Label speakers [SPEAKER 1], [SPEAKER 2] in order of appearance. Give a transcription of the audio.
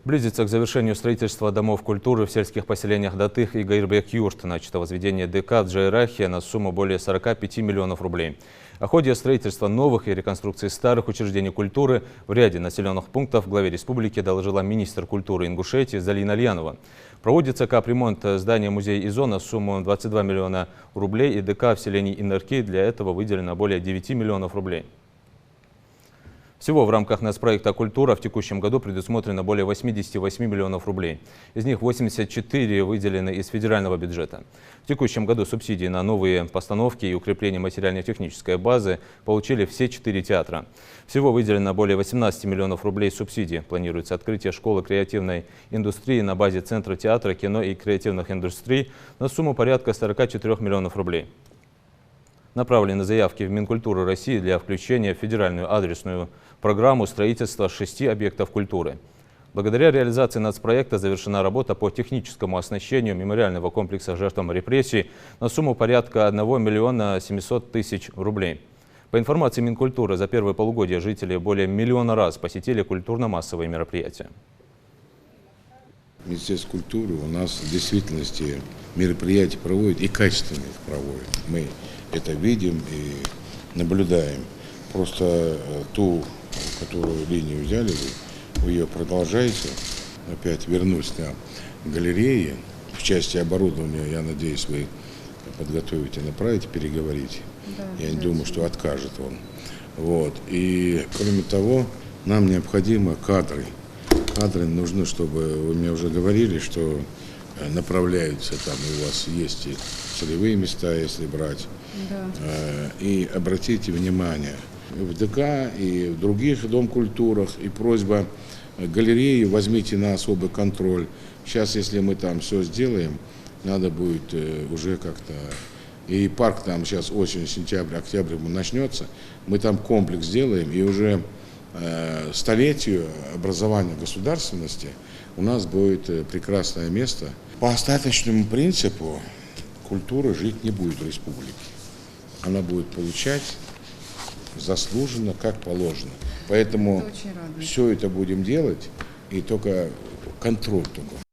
[SPEAKER 1] Близится к завершению строительства домов культуры в сельских поселениях Датых и Гайырбек-Юрт. Начато возведение ДК в Джайрахе на сумму более 45 миллионов рублей. О ходе строительства новых и реконструкции старых учреждений культуры в ряде населенных пунктов главе республики доложила министр культуры Ингушетии Залина Альянова. Проводится капремонт здания музея ИЗО на сумму 22 миллиона рублей и ДК в селении Иннерки. Для этого выделено более 9 миллионов рублей. Всего в рамках нацпроекта «Культура» в текущем году предусмотрено более 88 миллионов рублей. Из них 84 выделены из федерального бюджета. В текущем году субсидии на новые постановки и укрепление материально-технической базы получили все 4 театра. Всего выделено более 18 миллионов рублей субсидий. Планируется открытие школы креативной индустрии на базе Центра театра, кино и креативных индустрий на сумму порядка 44 миллионов рублей. Направлены заявки в Минкультуру России для включения в федеральную адресную программу строительства 6 объектов культуры. Благодаря реализации нацпроекта завершена работа по техническому оснащению мемориального комплекса жертвам репрессий на сумму порядка 1 миллиона 700 тысяч рублей. По информации Минкультуры, за первое полугодие жители более 1 миллиона раз посетили культурно-массовые мероприятия.
[SPEAKER 2] Министерство культуры у нас в действительности мероприятия проводит и качественно их проводит. Мы это видим и наблюдаем. Просто ту, которую линию взяли, вы ее продолжаете. Опять вернусь на галереи. В части оборудования, я надеюсь, вы подготовите, направите, переговорите. Да, я не думаю, что откажет он. Вот. И кроме того, нам необходимы кадры. Кадры нужны, чтобы, вы мне уже говорили, что направляются, там у вас есть и целевые места, если брать. Да. И обратите внимание, в ДК и в других дом культурах, и просьба галереи возьмите на особый контроль. Сейчас, если мы там все сделаем, надо будет уже как-то... И парк там сейчас осенью, сентябрь, октябрь начнется, мы там комплекс сделаем, и уже столетию образования государственности у нас будет прекрасное место. По остаточному принципу культура жить не будет в республике. Она будет получать заслуженно, как положено. Поэтому все это будем делать, и только контроль только.